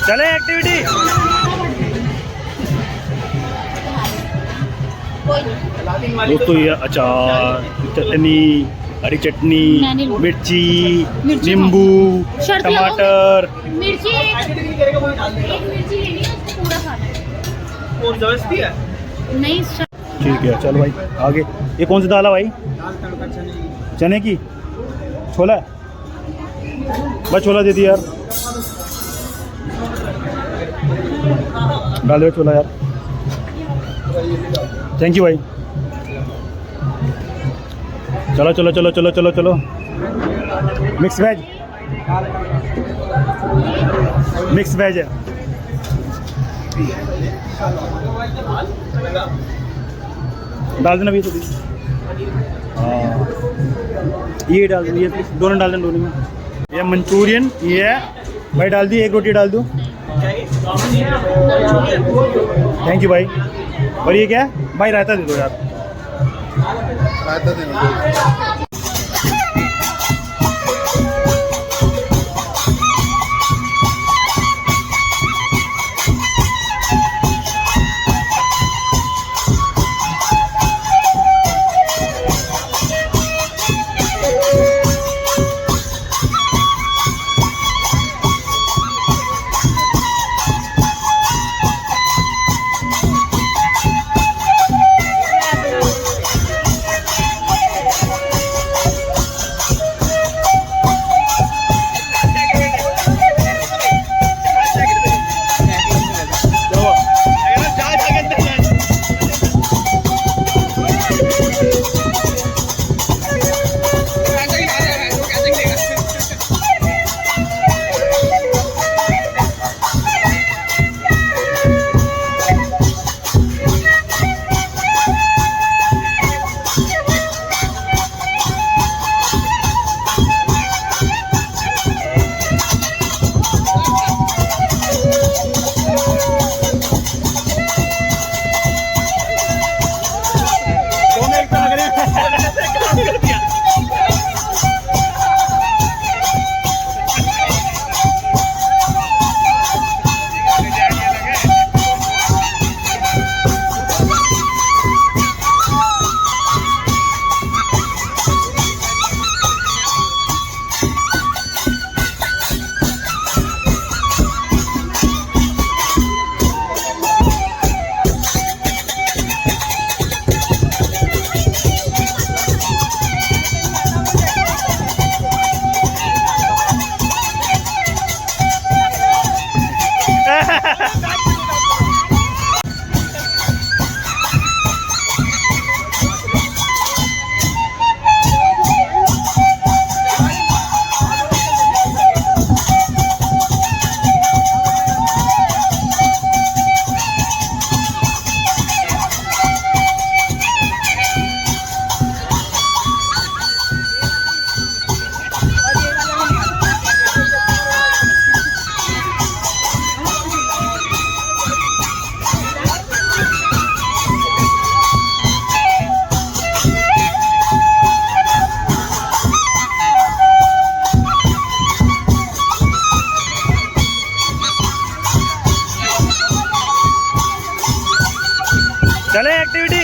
चले एक्टिविटी। दोस्तों ये अचार, चटनी, हरी चटनी, मिर्ची, नींबू, टमाटर, मिर्ची एक मिर्ची लेनी है, उसको पूरा खाना है। और जबरदस्ती है नहीं। ठीक है चलो भाई आगे। ये कौन सी दाल है भाई? चने की। छोला बस, छोला दे दी यार, डाल दो छोला यार। थैंक यू भाई। चलो चलो चलो चलो चलो चलो। मिक्स वेज, मिक्स वेज है। डाल देना भी थोड़ी। हाँ ये डाल दो, ये दोनों डाल देना, दोनों में। ये मंचूरियन ये है भाई, डाल दी। एक रोटी डाल दूँ? थैंक यू भाई। और ये क्या है भाई? रायता दे दो यार, रायता दे दो। चले एक्टिविटी।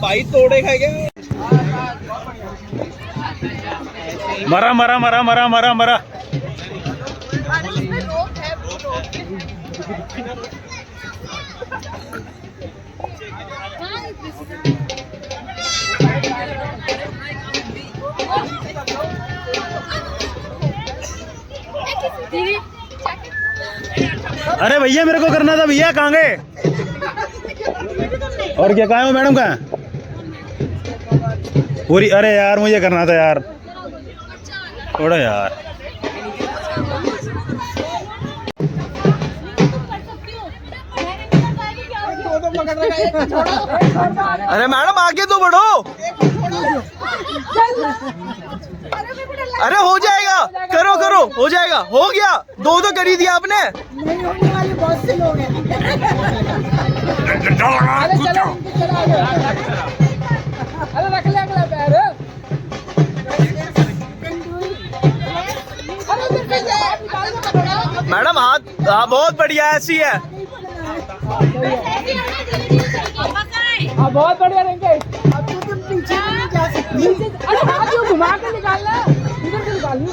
भाई तोड़े खाएगा। मरा मरा मरा मरा मरा मरा। अरे इसमें रोक है, रोक है। अरे भैया मेरे को करना था भैया, कहाँ गए? और क्या कहाँ हो मैडम, कहाँ पूरी? अरे यार मुझे करना था यार थोड़ा यार। अरे मैडम आगे तो बढ़ो। अरे हो जाएगा, करो करो, हो जाएगा, हो गया। दो तो कर ही दिया आपने। नहीं होने वाले बहुत से लोग हैं। अरे रख ले अगला पैर। मैडम हाथ, हाँ बहुत बढ़िया, ऐसी है। हाँ बहुत बढ़िया रहेंगे। अब तो तुम पीछे नहीं जा सकती। अरे हाथ क्यों घुमा के निकालना, इधर से निकालनी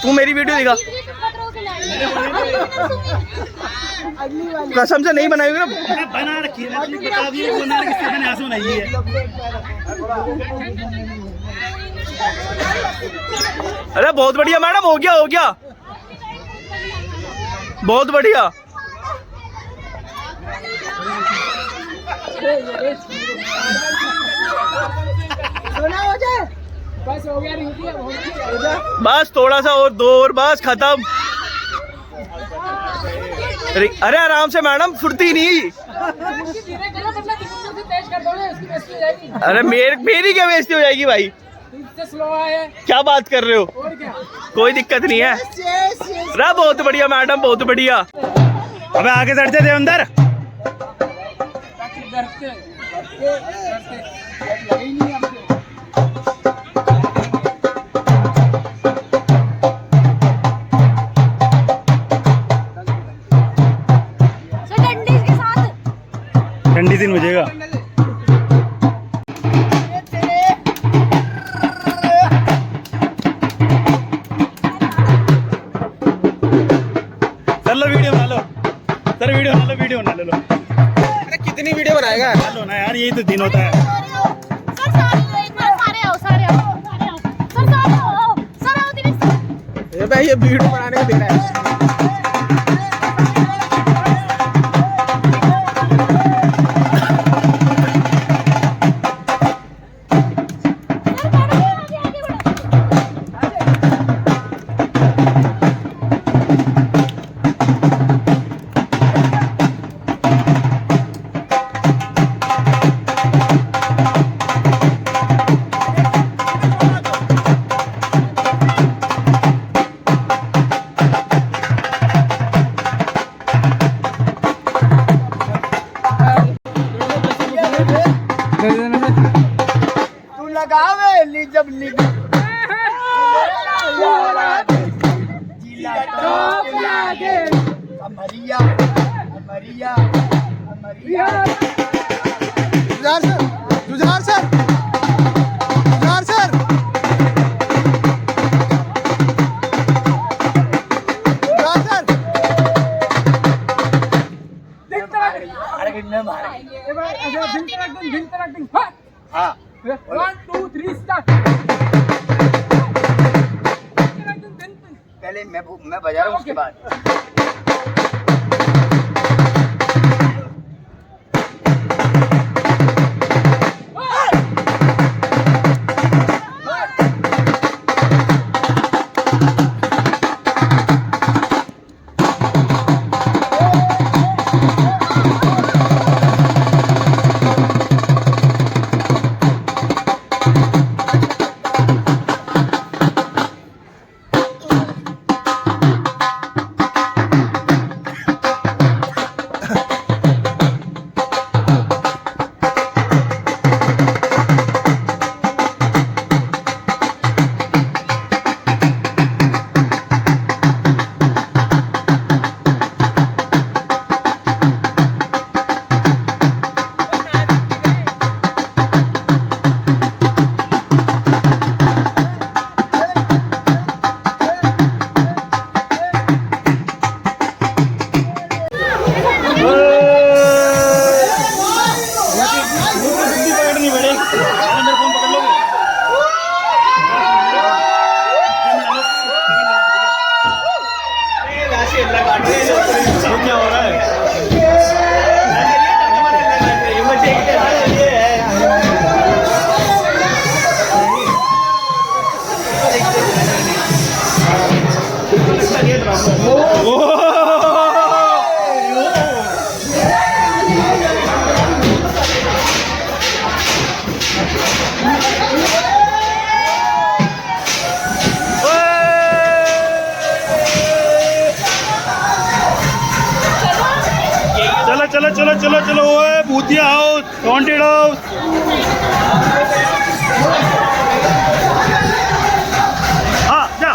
तू मेरी वीडियो दिखा। अगली वाली कसम से नहीं बनाएगी ना। बना रखी है, बता दिए बना किससे मैंने आंसू बनाई है। अरे बहुत बढ़िया मैडम, हो गया हो गया, बहुत बढ़िया। सोना हो जाए। बस हो गया, रिंकी अब हो गया। बस थोड़ा सा और, दो और, बस खत्म। अरे आराम से मैडम, फुर्ती नहीं। तेज कर दोगे, इसकी बेइज्जती हो जाएगी। अरे मेरी क्या बेइज्जती हो जाएगी भाई? इससे स्लो है। क्या बात कर रहे हो? और क्या, कोई दिक्कत नहीं है। अरे बहुत बढ़िया मैडम, बहुत बढ़िया। अबे आगे चढ़ जाते अंदर। डरते लगे ही नहीं हमसे। ठंडी दिन मुझेगा। चलो वीडियो बना लो सर, वीडियो बना लो, वीडियो बना लो। अरे कितनी वीडियो बनाएगा? बना लो ना यार, यही तो दिन होता है। ये भाई ये वीडियो बनाने को दे रहा है। तू लगावे ली जब लिख मरिया मरिया मरिया। जुझार सर, जुझार सर, जुझार सर। हाँ 1 2 3 स्टार्ट। पहले मैं बजा रहा हूँ, उसके बाद मेरा फोन पकड़ लोगे? ये क्या हो रहा है? चलो चलो चलो चलो ओए भूतिया हाउस, हॉन्टेड हाउस। जा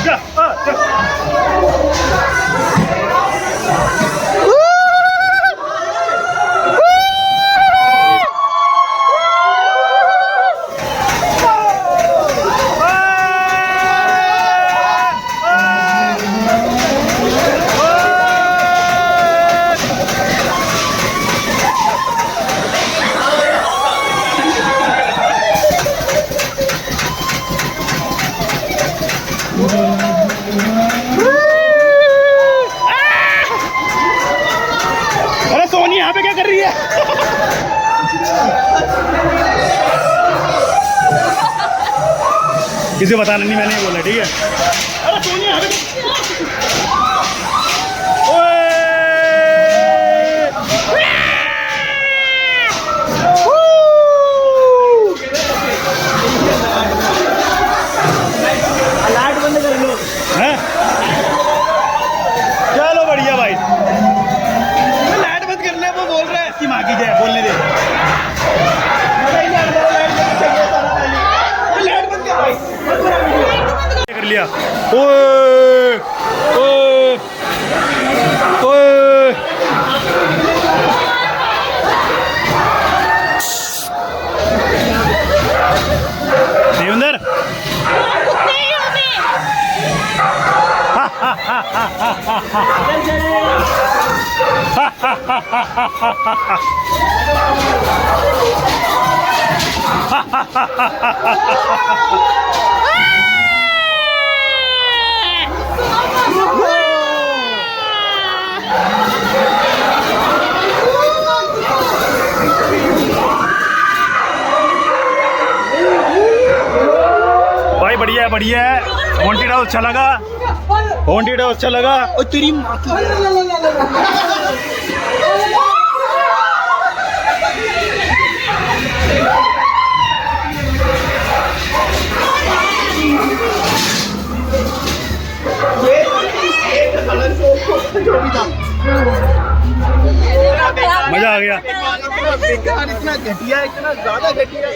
जा अरे सोनी यहाँ पे क्या कर रही है? किसी बताना नहीं, मैंने बोला ठीक है। अरे सोनी यहाँ पे लाइट बंद कर लो। हैं? चलो बढ़िया भाई, लाइट बंद कर ले, वो बोल रहा है। इसकी माँ की जय, बोलने दे। लाइट बंद कर भाई। कर लिया। ओए ओए ओए देवेंद्र भाई बढ़िया है, बढ़िया है। हॉन्टेड हाउस अच्छा लगा, हॉन्टेड हाउस अच्छा लगा। और तेरी माँ की मजा आ गया। इतना घटिया, इतना ज्यादा घटिया।